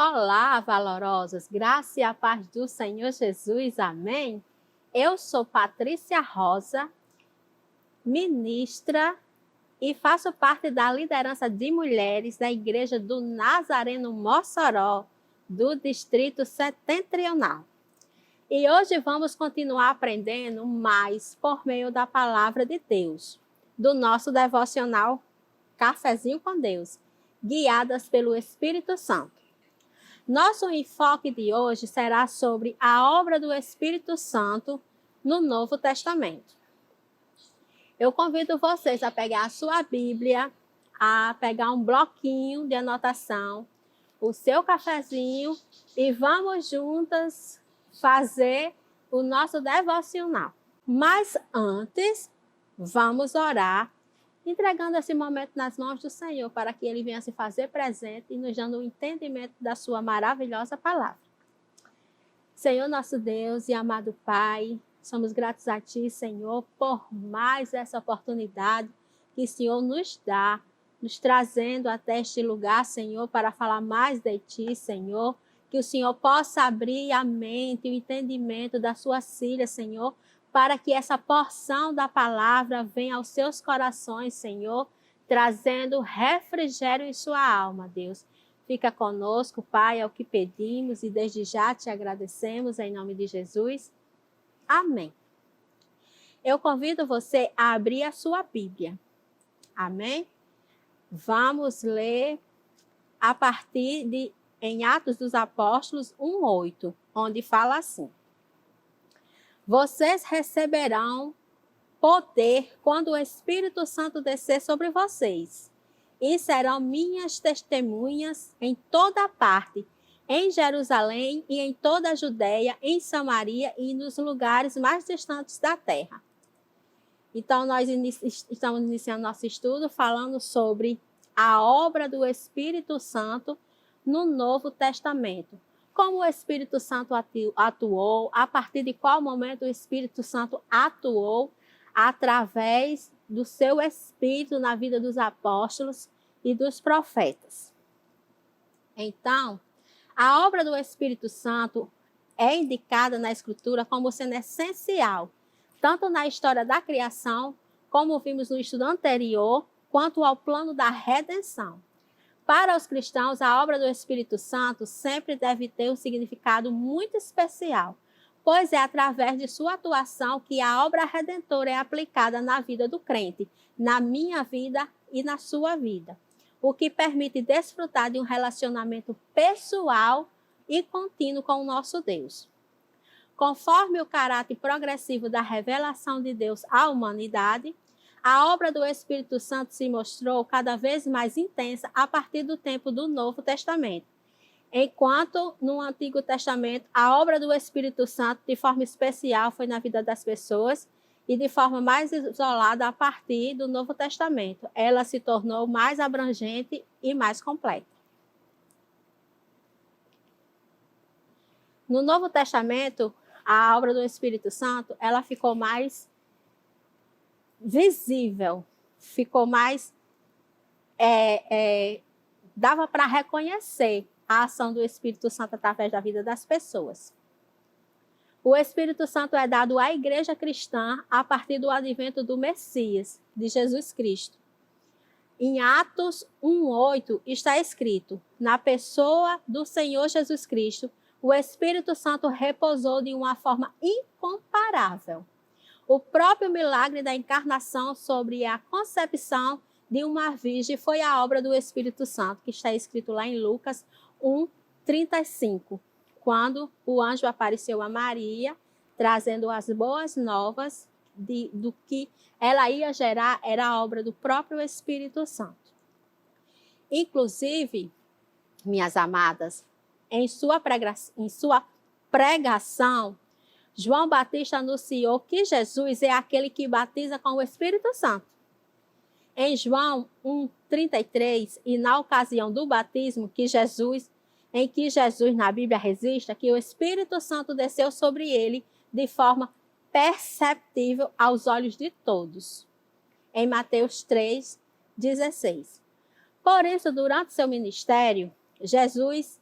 Olá, valorosos, graça e a paz do Senhor Jesus, amém? Eu sou Patrícia Rosa, ministra e faço parte da liderança de mulheres da Igreja do Nazareno Mossoró, do Distrito Setentrional. E hoje vamos continuar aprendendo mais por meio da Palavra de Deus, do nosso devocional Cafezinho com Deus, guiadas pelo Espírito Santo. Nosso enfoque de hoje será sobre a obra do Espírito Santo no Novo Testamento. Eu convido vocês a pegar a sua Bíblia, a pegar um bloquinho de anotação, o seu cafezinho e vamos juntas fazer o nosso devocional. Mas antes, vamos orar, entregando esse momento nas mãos do Senhor, para que Ele venha se fazer presente e nos dando o entendimento da sua maravilhosa palavra. Senhor nosso Deus e amado Pai, somos gratos a Ti, Senhor, por mais essa oportunidade que o Senhor nos dá, nos trazendo até este lugar, Senhor, para falar mais de Ti, Senhor, que o Senhor possa abrir a mente e o entendimento das suas filhas, Senhor, para que essa porção da palavra venha aos seus corações, Senhor, trazendo refrigério em sua alma, Deus. Fica conosco, Pai, é o que pedimos e desde já te agradecemos, em nome de Jesus. Amém. Eu convido você a abrir a sua Bíblia. Amém? Vamos ler a partir de em Atos dos Apóstolos 1:8, onde fala assim: Vocês receberão poder quando o Espírito Santo descer sobre vocês, e serão minhas testemunhas em toda parte, em Jerusalém e em toda a Judéia, em Samaria e nos lugares mais distantes da terra. Então, nós estamos iniciando nosso estudo falando sobre a obra do Espírito Santo no Novo Testamento. Como o Espírito Santo atuou, a partir de qual momento o Espírito Santo atuou através do seu Espírito na vida dos apóstolos e dos profetas. Então, a obra do Espírito Santo é indicada na Escritura como sendo essencial, tanto na história da criação, como vimos no estudo anterior, quanto ao plano da redenção. Para os cristãos, a obra do Espírito Santo sempre deve ter um significado muito especial, pois é através de sua atuação que a obra redentora é aplicada na vida do crente, na minha vida e na sua vida, o que permite desfrutar de um relacionamento pessoal e contínuo com o nosso Deus. Conforme o caráter progressivo da revelação de Deus à humanidade, a obra do Espírito Santo se mostrou cada vez mais intensa a partir do tempo do Novo Testamento. Enquanto no Antigo Testamento, a obra do Espírito Santo, de forma especial, foi na vida das pessoas e de forma mais isolada a partir do Novo Testamento. Ela se tornou mais abrangente e mais completa. No Novo Testamento, a obra do Espírito Santo, ela ficou mais visível, ficou mais... dava para reconhecer a ação do Espírito Santo através da vida das pessoas. O Espírito Santo é dado à igreja cristã a partir do advento do Messias, de Jesus Cristo. Em Atos 1:8 está escrito: na pessoa do Senhor Jesus Cristo, o Espírito Santo repousou de uma forma incomparável. O próprio milagre da encarnação sobre a concepção de uma virgem foi a obra do Espírito Santo, que está escrito lá em Lucas 1:35, quando o anjo apareceu a Maria, trazendo as boas novas do que ela ia gerar, era a obra do próprio Espírito Santo. Inclusive, minhas amadas, em sua pregação, João Batista anunciou que Jesus é aquele que batiza com o Espírito Santo. Em João 1:33, e na ocasião do batismo em que Jesus na Bíblia registra que o Espírito Santo desceu sobre ele de forma perceptível aos olhos de todos. Em Mateus 3:16. Por isso, durante seu ministério, Jesus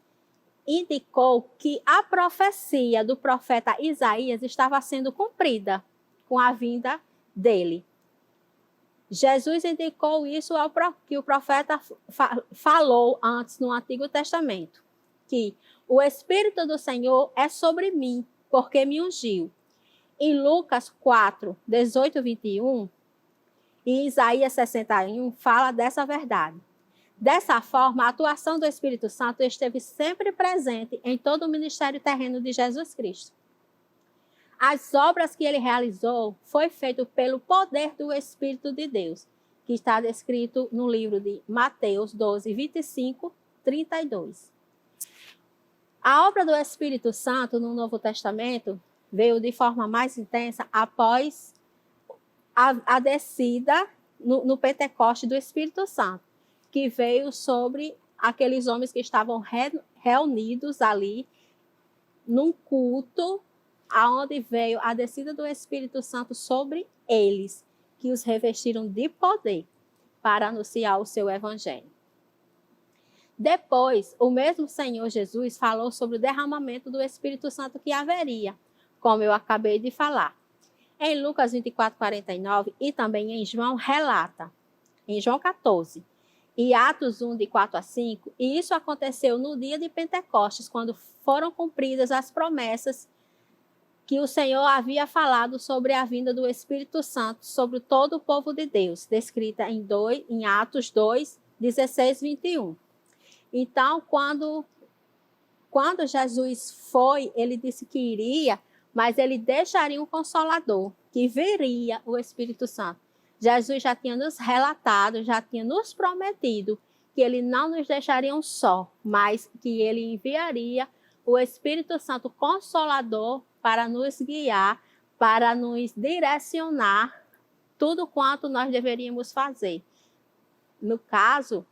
indicou que a profecia do profeta Isaías estava sendo cumprida com a vinda dele. Jesus indicou isso que o profeta falou antes no Antigo Testamento, que o Espírito do Senhor é sobre mim, porque me ungiu. Em Lucas 4, 18 e 21, e Isaías 61, fala dessa verdade. Dessa forma, a atuação do Espírito Santo esteve sempre presente em todo o ministério terreno de Jesus Cristo. As obras que ele realizou foi feito pelo poder do Espírito de Deus, que está descrito no livro de Mateus 12, 25, 32. A obra do Espírito Santo no Novo Testamento veio de forma mais intensa após a descida no Pentecoste do Espírito Santo, que veio sobre aqueles homens que estavam reunidos ali num culto, aonde veio a descida do Espírito Santo sobre eles, que os revestiram de poder para anunciar o seu evangelho. Depois, o mesmo Senhor Jesus falou sobre o derramamento do Espírito Santo que haveria, como eu acabei de falar. Em Lucas 24, 49 e também em João relata, em João 14, e Atos 1, de 4 a 5, e isso aconteceu no dia de Pentecostes, quando foram cumpridas as promessas que o Senhor havia falado sobre a vinda do Espírito Santo sobre todo o povo de Deus, descrita em Atos 2, 16, 21. Então, quando Jesus foi, ele disse que iria, mas ele deixaria um Consolador, que viria o Espírito Santo. Jesus já tinha nos relatado, já tinha nos prometido que ele não nos deixaria um só, mas que ele enviaria o Espírito Santo Consolador para nos guiar, para nos direcionar tudo quanto nós deveríamos fazer. No caso,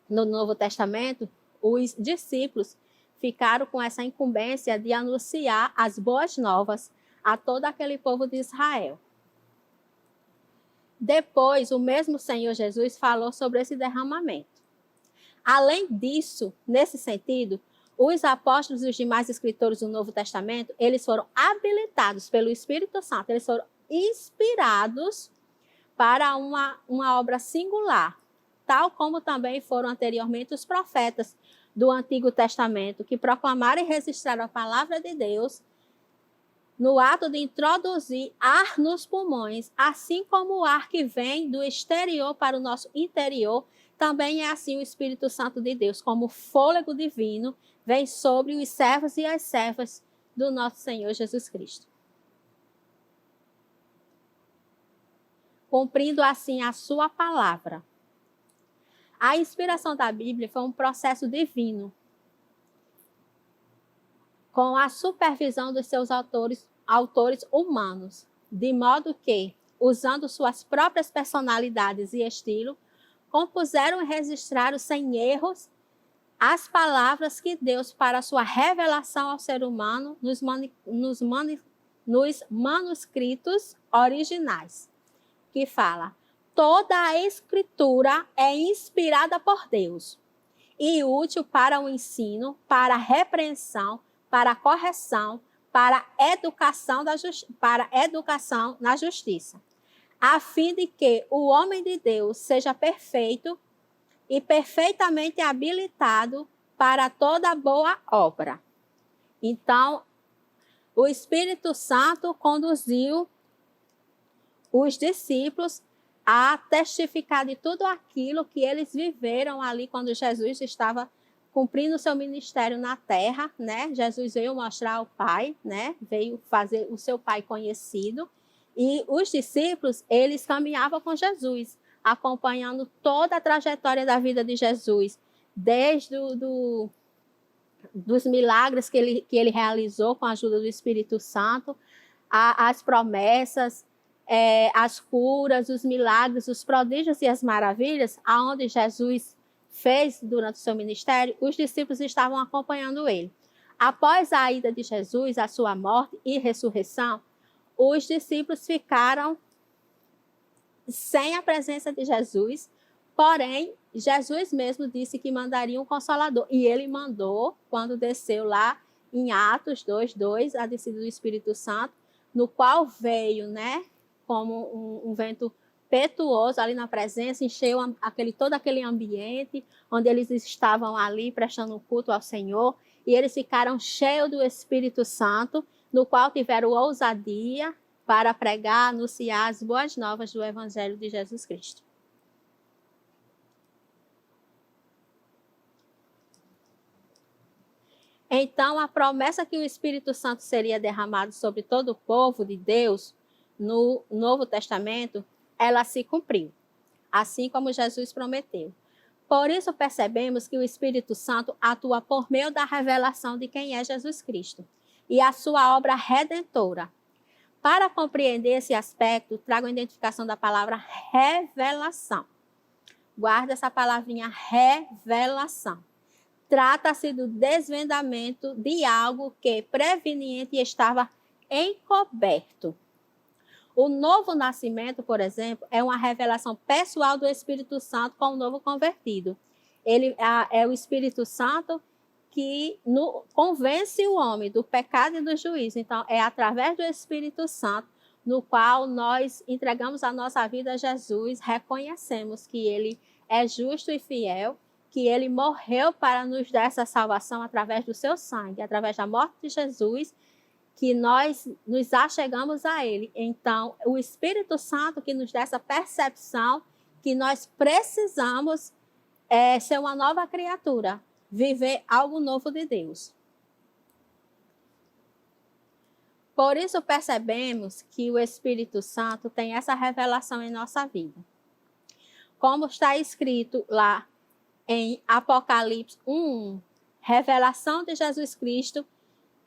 no Novo Testamento, os discípulos ficaram com essa incumbência de anunciar as boas novas a todo aquele povo de Israel. Depois, o mesmo Senhor Jesus falou sobre esse derramamento. Além disso, nesse sentido, os apóstolos e os demais escritores do Novo Testamento, eles foram habilitados pelo Espírito Santo, eles foram inspirados para uma obra singular, tal como também foram anteriormente os profetas do Antigo Testamento, que proclamaram e registraram a palavra de Deus no ato de introduzir ar nos pulmões, assim como o ar que vem do exterior para o nosso interior, também é assim o Espírito Santo de Deus, como fôlego divino, vem sobre os servos e as servas do nosso Senhor Jesus Cristo. Cumprindo assim a sua palavra. A inspiração da Bíblia foi um processo divino, com a supervisão dos seus autores humanos, de modo que, usando suas próprias personalidades e estilo, compuseram e registraram sem erros as palavras que Deus, para sua revelação ao ser humano, nos manuscritos originais, que fala: toda a Escritura é inspirada por Deus e útil para o ensino, para a repreensão, para a correção, para a educação na justiça, a fim de que o homem de Deus seja perfeito e perfeitamente habilitado para toda boa obra. Então, o Espírito Santo conduziu os discípulos a testificar de tudo aquilo que eles viveram ali quando Jesus estava cumprindo o seu ministério na terra, né? Jesus veio mostrar ao Pai, né? Veio fazer o seu Pai conhecido. E os discípulos, eles caminhavam com Jesus, acompanhando toda a trajetória da vida de Jesus, desde dos milagres que ele realizou com a ajuda do Espírito Santo, as promessas, as curas, os milagres, os prodígios e as maravilhas, aonde Jesus fez durante o seu ministério, os discípulos estavam acompanhando ele. Após a ida de Jesus, a sua morte e ressurreição, os discípulos ficaram sem a presença de Jesus, porém, Jesus mesmo disse que mandaria um Consolador. E ele mandou, quando desceu lá em Atos 2:2, a descida do Espírito Santo, no qual veio, né, como um vento impetuoso ali na presença, encheu todo aquele ambiente onde eles estavam ali prestando um culto ao Senhor, e eles ficaram cheios do Espírito Santo, no qual tiveram ousadia para pregar, anunciar as boas novas do Evangelho de Jesus Cristo. Então, a promessa que o Espírito Santo seria derramado sobre todo o povo de Deus no Novo Testamento, ela se cumpriu, assim como Jesus prometeu. Por isso, percebemos que o Espírito Santo atua por meio da revelação de quem é Jesus Cristo e a sua obra redentora. Para compreender esse aspecto, trago a identificação da palavra revelação. Guarda essa palavrinha revelação. Trata-se do desvendamento de algo que preveniente estava encoberto. O novo nascimento, por exemplo, é uma revelação pessoal do Espírito Santo com o novo convertido. Ele é o Espírito Santo que convence o homem do pecado e do juízo. Então, é através do Espírito Santo no qual nós entregamos a nossa vida a Jesus, reconhecemos que ele é justo e fiel, que ele morreu para nos dar essa salvação através do seu sangue, através da morte de Jesus, que nós nos achegamos a ele. Então, o Espírito Santo que nos dá essa percepção que nós precisamos ser uma nova criatura, viver algo novo de Deus. Por isso percebemos que o Espírito Santo tem essa revelação em nossa vida. Como está escrito lá em Apocalipse 1:1, revelação de Jesus Cristo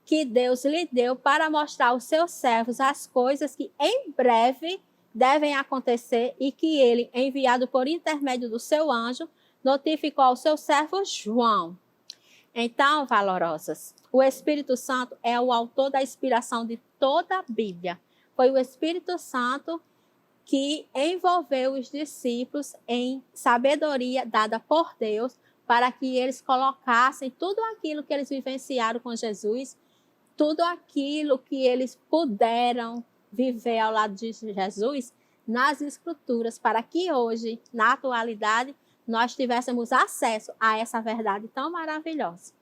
que Deus lhe deu para mostrar aos seus servos as coisas que em breve devem acontecer e que ele, enviado por intermédio do seu anjo, notificou ao seu servo João. Então, valorosas, o Espírito Santo é o autor da inspiração de toda a Bíblia. Foi o Espírito Santo que envolveu os discípulos em sabedoria dada por Deus para que eles colocassem tudo aquilo que eles vivenciaram com Jesus, tudo aquilo que eles puderam viver ao lado de Jesus nas Escrituras, para que hoje, na atualidade, nós tivéssemos acesso a essa verdade tão maravilhosa.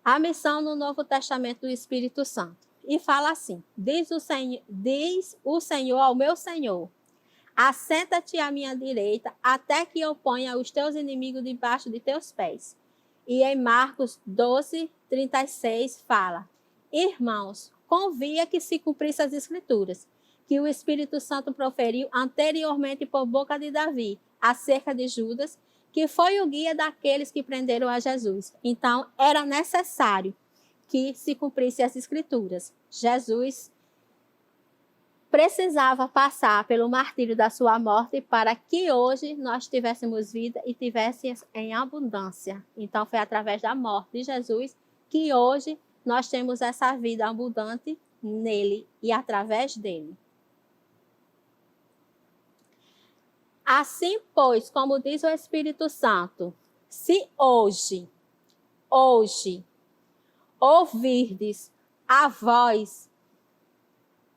A missão no Novo Testamento do Espírito Santo. E fala assim: diz o Senhor ao meu Senhor, assenta-te à minha direita, até que eu ponha os teus inimigos debaixo de teus pés. E em Marcos 12:36 fala: irmãos, convia que se cumprisse as Escrituras, que o Espírito Santo proferiu anteriormente por boca de Davi, acerca de Judas, que foi o guia daqueles que prenderam a Jesus. Então, era necessário que se cumprisse as Escrituras. Jesus precisava passar pelo martírio da sua morte para que hoje nós tivéssemos vida e tivéssemos em abundância. Então, foi através da morte de Jesus que hoje nós temos essa vida abundante nele e através dele. Assim, pois, como diz o Espírito Santo, se hoje ouvirdes a voz,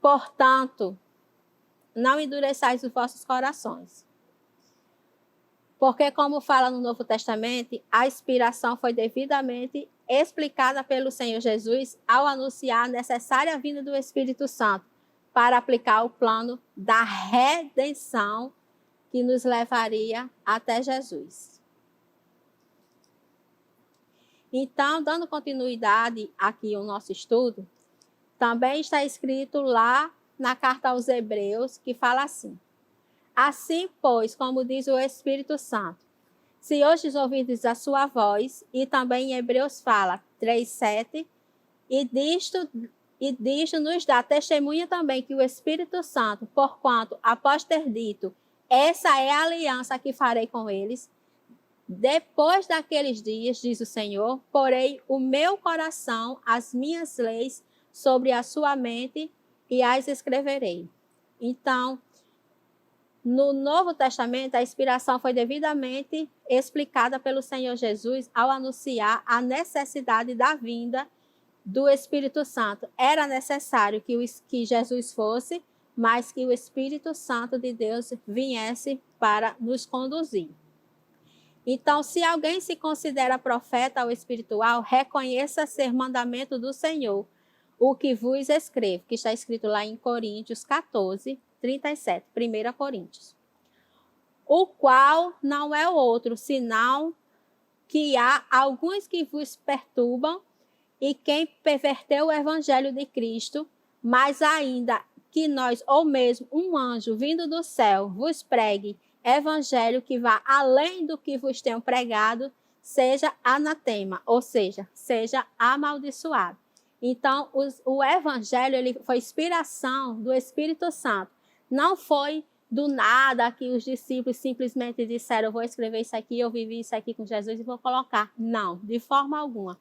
portanto, não endureçais os vossos corações. Porque, como fala no Novo Testamento, a inspiração foi devidamente explicada pelo Senhor Jesus ao anunciar a necessária vinda do Espírito Santo para aplicar o plano da redenção que nos levaria até Jesus. Então, dando continuidade aqui ao nosso estudo, também está escrito lá na carta aos Hebreus, que fala assim: assim, pois, como diz o Espírito Santo, se hoje ouvirdes a sua voz, e também em Hebreus fala 3:7, e disto nos dá testemunha também que o Espírito Santo, porquanto, após ter dito, essa é a aliança que farei com eles, depois daqueles dias, diz o Senhor, porei o meu coração, as minhas leis, sobre a sua mente e as escreverei. Então, No Novo Testamento, a inspiração foi devidamente explicada pelo Senhor Jesus ao anunciar a necessidade da vinda do Espírito Santo. Era necessário que Jesus fosse, mas que o Espírito Santo de Deus viesse para nos conduzir. Então, se alguém se considera profeta ou espiritual, reconheça ser mandamento do Senhor, o que vos escrevo, que está escrito lá em Coríntios 14, 37, 1 Coríntios. O qual não é outro, senão que há alguns que vos perturbam e quem perverteu o evangelho de Cristo, mas ainda que nós, ou mesmo um anjo vindo do céu, vos pregue evangelho que vá além do que vos tenho pregado, seja anatema, ou seja amaldiçoado. Então, o evangelho ele foi inspiração do Espírito Santo. Não foi do nada que os discípulos simplesmente disseram, eu vou escrever isso aqui, eu vivi isso aqui com Jesus e vou colocar. Não, de forma alguma.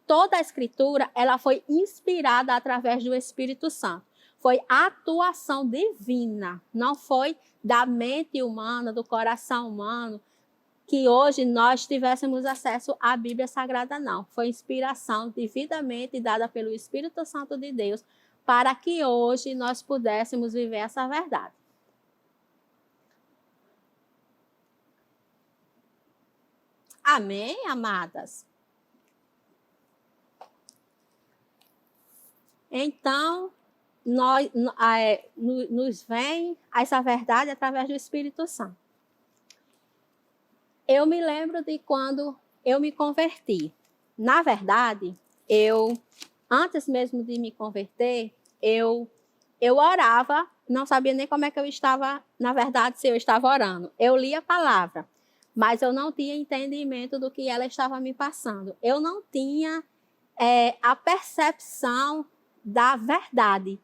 Toda a escritura ela foi inspirada através do Espírito Santo. Foi atuação divina, não foi da mente humana, do coração humano, que hoje nós tivéssemos acesso à Bíblia Sagrada, não. Foi inspiração devidamente dada pelo Espírito Santo de Deus para que hoje nós pudéssemos viver essa verdade. Amém, amadas? Então, nos vem essa verdade através do Espírito Santo. Eu me lembro de quando eu me converti. Na verdade, antes mesmo de me converter, eu orava, não sabia nem como é que eu estava, na verdade, se eu estava orando. Eu lia a palavra, mas eu não tinha entendimento do que ela estava me passando. Eu não tinha a percepção da verdade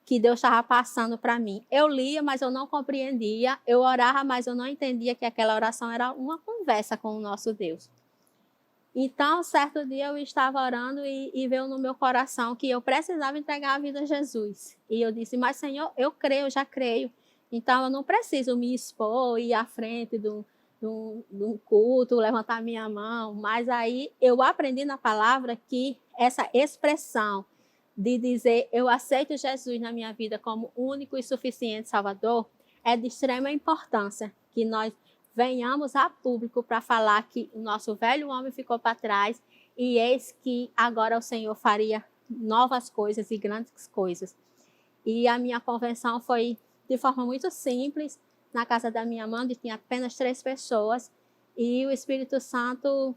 que Deus estava passando para mim. Eu lia, mas eu não compreendia. Eu orava, mas eu não entendia que aquela oração era uma conversa com o nosso Deus. Então, certo dia eu estava orando e veio no meu coração que eu precisava entregar a vida a Jesus. E eu disse, mas Senhor, eu creio, eu já creio. Então, eu não preciso me expor, ir à frente de um culto, levantar minha mão. Mas aí eu aprendi na palavra que essa expressão de dizer eu aceito Jesus na minha vida como único e suficiente Salvador, é de extrema importância que nós venhamos a público para falar que o nosso velho homem ficou para trás e eis que agora o Senhor faria novas coisas e grandes coisas. E a minha convenção foi de forma muito simples, na casa da minha mãe, onde tinha apenas 3 pessoas, e o Espírito Santo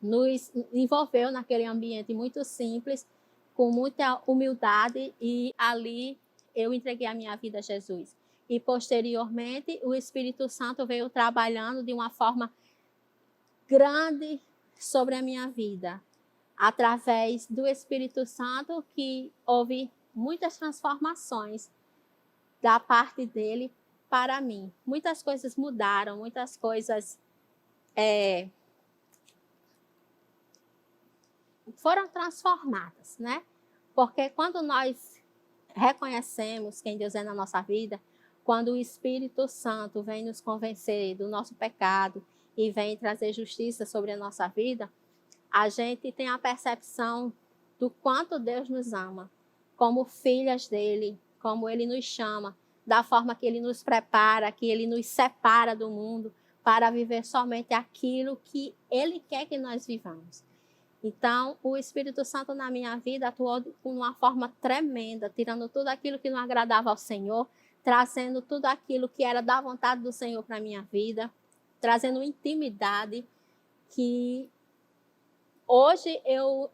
nos envolveu naquele ambiente muito simples, com muita humildade, e ali eu entreguei a minha vida a Jesus. E posteriormente o Espírito Santo veio trabalhando de uma forma grande sobre a minha vida. Através do Espírito Santo que houve muitas transformações da parte dele para mim. Muitas coisas mudaram, muitas coisas foram transformadas, né? Porque quando nós reconhecemos quem Deus é na nossa vida, quando o Espírito Santo vem nos convencer do nosso pecado e vem trazer justiça sobre a nossa vida, a gente tem a percepção do quanto Deus nos ama, como filhas dele, como ele nos chama, da forma que ele nos prepara, que ele nos separa do mundo para viver somente aquilo que ele quer que nós vivamos. Então, o Espírito Santo na minha vida atuou de uma forma tremenda, tirando tudo aquilo que não agradava ao Senhor, trazendo tudo aquilo que era da vontade do Senhor para a minha vida, trazendo intimidade que hoje eu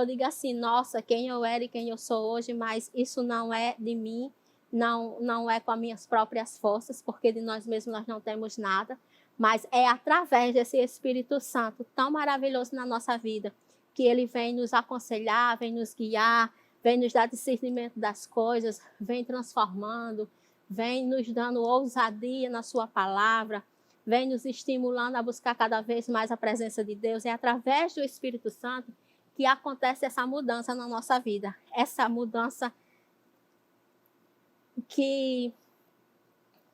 digo assim, nossa, quem eu era e quem eu sou hoje, mas isso não é de mim, não é com as minhas próprias forças, porque de nós mesmos nós não temos nada, mas é através desse Espírito Santo tão maravilhoso na nossa vida, que ele vem nos aconselhar, vem nos guiar, vem nos dar discernimento das coisas, vem transformando, vem nos dando ousadia na sua palavra, vem nos estimulando a buscar cada vez mais a presença de Deus. É através do Espírito Santo que acontece essa mudança na nossa vida. Essa mudança que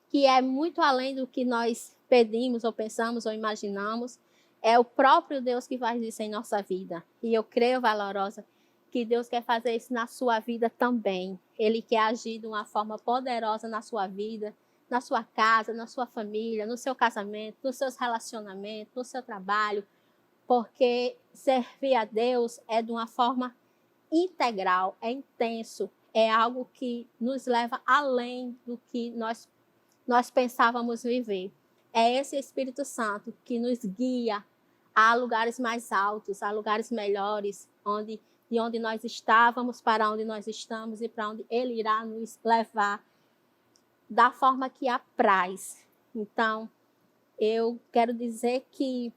que é muito além do que nós pedimos ou pensamos ou imaginamos. É o próprio Deus que faz isso em nossa vida. E eu creio, valorosa, que Deus quer fazer isso na sua vida também. Ele quer agir de uma forma poderosa na sua vida, na sua casa, na sua família, no seu casamento, nos seus relacionamentos, no seu trabalho, porque servir a Deus é de uma forma integral, é intenso, é algo que nos leva além do que nós pensávamos viver. É esse Espírito Santo que nos guia a lugares mais altos, a lugares melhores, de onde nós estávamos, para onde nós estamos e para onde Ele irá nos levar da forma que apraz. Então, eu quero dizer que,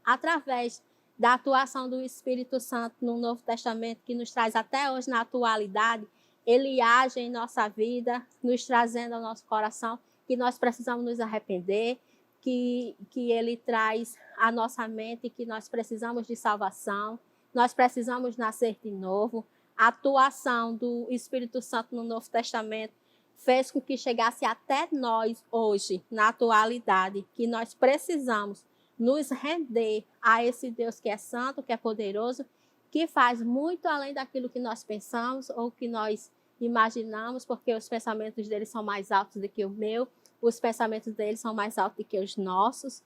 através da atuação do Espírito Santo no Novo Testamento, que nos traz até hoje na atualidade, Ele age em nossa vida, nos trazendo ao nosso coração que nós precisamos nos arrepender, que Ele traz à nossa mente que nós precisamos de salvação, nós precisamos nascer de novo. A atuação do Espírito Santo no Novo Testamento fez com que chegasse até nós hoje, na atualidade, que nós precisamos nos render a esse Deus que é santo, que é poderoso, que faz muito além daquilo que nós pensamos ou que nós imaginamos, porque os pensamentos dele são mais altos do que o meu, os pensamentos dele são mais altos do que os nossos,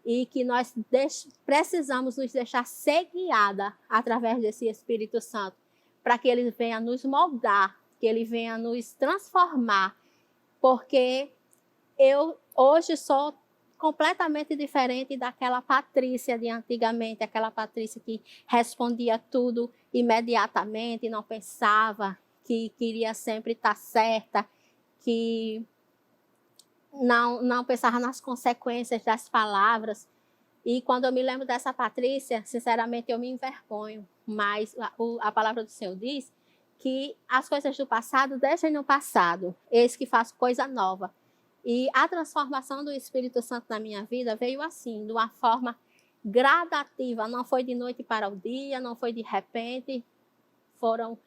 e que nós precisamos nos deixar ser guiada através desse Espírito Santo, para que ele venha nos moldar, que ele venha nos transformar, porque eu hoje sou completamente diferente daquela Patrícia de antigamente, aquela Patrícia que respondia tudo imediatamente, não pensava, que queria sempre estar certa, que não pensava nas consequências das palavras. E quando eu me lembro dessa Patrícia, sinceramente eu me envergonho, mas a palavra do Senhor diz que as coisas do passado deixem no passado, eis que faço coisa nova. E a transformação do Espírito Santo na minha vida veio assim, de uma forma gradativa, não foi de noite para o dia, não foi de repente, foram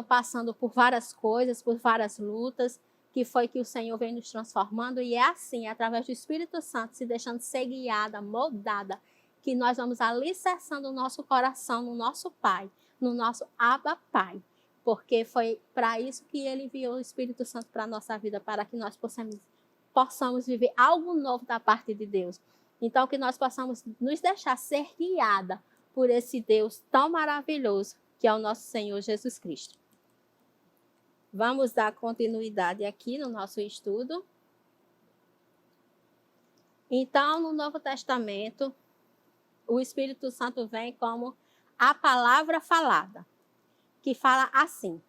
passando por várias coisas, por várias lutas, que foi que o Senhor vem nos transformando, e é assim, através do Espírito Santo, se deixando ser guiada, moldada, que nós vamos alicerçando o nosso coração no nosso Pai, no nosso Abba Pai, porque foi para isso que Ele enviou o Espírito Santo para a nossa vida, para que nós possamos viver algo novo da parte de Deus. Então, que nós possamos nos deixar ser guiada por esse Deus tão maravilhoso, que é o nosso Senhor Jesus Cristo. Vamos dar continuidade aqui no nosso estudo. Então, no Novo Testamento, o Espírito Santo vem como a palavra falada, que fala assim: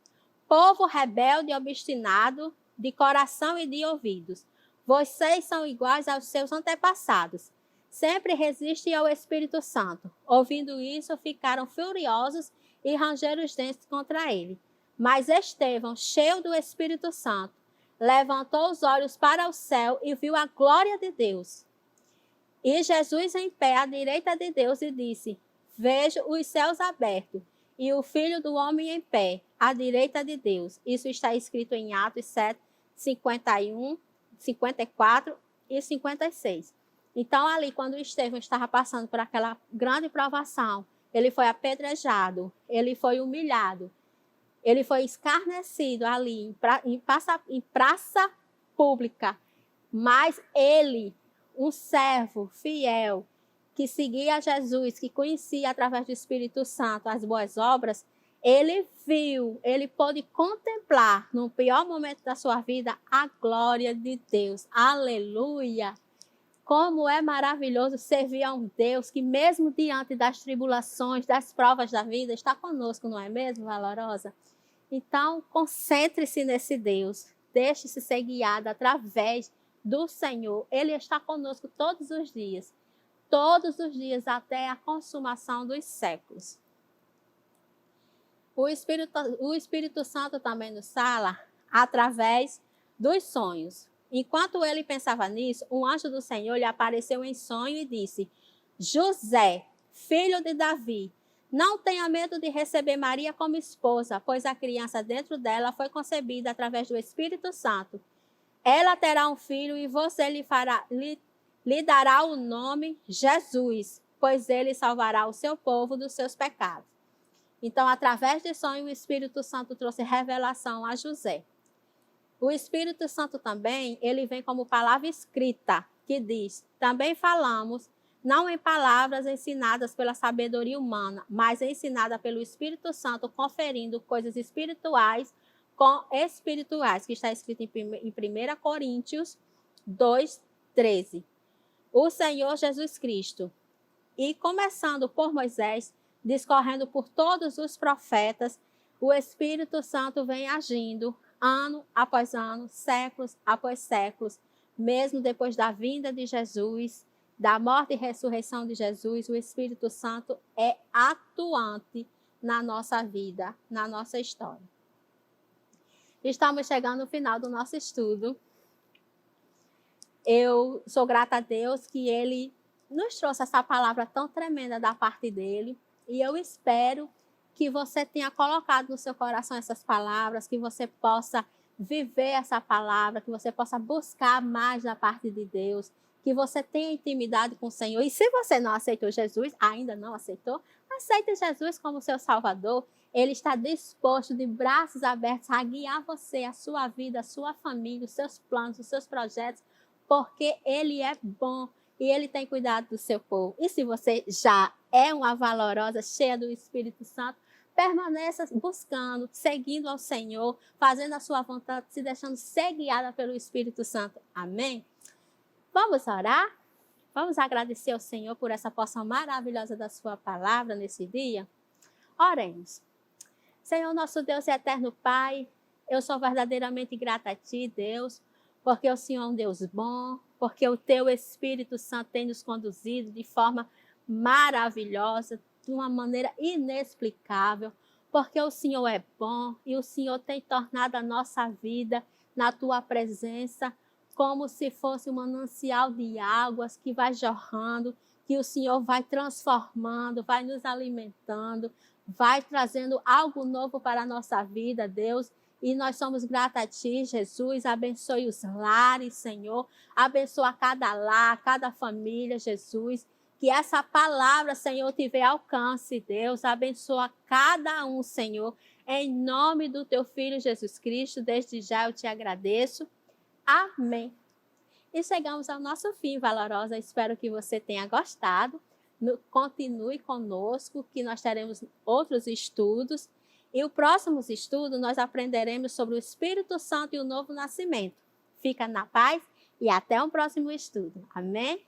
povo rebelde e obstinado, de coração e de ouvidos, vocês são iguais aos seus antepassados. Sempre resistem ao Espírito Santo. Ouvindo isso, ficaram furiosos e rangeram os dentes contra ele. Mas Estevão, cheio do Espírito Santo, levantou os olhos para o céu e viu a glória de Deus. E Jesus em pé à direita de Deus e disse: vejo os céus abertos e o Filho do Homem em pé à direita de Deus. Isso está escrito em Atos 7, 51, 54 e 56. Então, ali, quando Estevão estava passando por aquela grande provação, ele foi apedrejado, ele foi humilhado, ele foi escarnecido ali em praça pública. Mas ele, um servo fiel, que seguia Jesus, que conhecia através do Espírito Santo as boas obras, ele viu, ele pôde contemplar no pior momento da sua vida a glória de Deus. Aleluia! Como é maravilhoso servir a um Deus que, mesmo diante das tribulações, das provas da vida, está conosco, não é mesmo, valorosa? Então, concentre-se nesse Deus. Deixe-se ser guiado através do Senhor. Ele está conosco todos os dias até a consumação dos séculos. O Espírito Santo também nos fala através dos sonhos. Enquanto ele pensava nisso, um anjo do Senhor lhe apareceu em sonho e disse: José, filho de Davi, não tenha medo de receber Maria como esposa, pois a criança dentro dela foi concebida através do Espírito Santo. Ela terá um filho e você lhe dará o nome Jesus, pois ele salvará o seu povo dos seus pecados. Então, através de sonho, o Espírito Santo trouxe revelação a José. O Espírito Santo também, ele vem como palavra escrita, que diz: também falamos, não em palavras ensinadas pela sabedoria humana, mas ensinada pelo Espírito Santo, conferindo coisas espirituais com espirituais, que está escrito em 1 Coríntios 2:13. O Senhor Jesus Cristo. E começando por Moisés, discorrendo por todos os profetas, o Espírito Santo vem agindo ano após ano, séculos após séculos, mesmo depois da vinda de Jesus, da morte e ressurreição de Jesus, o Espírito Santo é atuante na nossa vida, na nossa história. Estamos chegando no final do nosso estudo. Eu sou grata a Deus que Ele nos trouxe essa palavra tão tremenda da parte dEle. E eu espero que você tenha colocado no seu coração essas palavras, que você possa viver essa palavra, que você possa buscar mais da parte de Deus, que você tenha intimidade com o Senhor. E se você não aceitou Jesus, ainda não aceitou, aceite Jesus como seu Salvador. Ele está disposto, de braços abertos, a guiar você, a sua vida, a sua família, os seus planos, os seus projetos, porque Ele é bom e Ele tem cuidado do seu povo. E se você já é uma valorosa, cheia do Espírito Santo, permaneça buscando, seguindo ao Senhor, fazendo a sua vontade, se deixando ser guiada pelo Espírito Santo. Amém? Vamos orar? Vamos agradecer ao Senhor por essa porção maravilhosa da sua palavra nesse dia? Oremos. Senhor, nosso Deus e eterno Pai, eu sou verdadeiramente grata a Ti, Deus, porque o Senhor é um Deus bom, porque o Teu Espírito Santo tem nos conduzido de forma maravilhosa, de uma maneira inexplicável, porque o Senhor é bom e o Senhor tem tornado a nossa vida na Tua presença como se fosse um manancial de águas que vai jorrando, que o Senhor vai transformando, vai nos alimentando, vai trazendo algo novo para a nossa vida, Deus. E nós somos gratos a Ti, Jesus. Abençoe os lares, Senhor. Abençoa cada lar, cada família, Jesus. Que essa palavra, Senhor, tiver alcance, Deus. Abençoa cada um, Senhor. Em nome do Teu Filho, Jesus Cristo, desde já eu Te agradeço. Amém. E chegamos ao nosso fim, valorosa. Espero que você tenha gostado. Continue conosco, que nós teremos outros estudos. E o próximo estudo, nós aprenderemos sobre o Espírito Santo e o novo nascimento. Fica na paz e até o próximo estudo. Amém?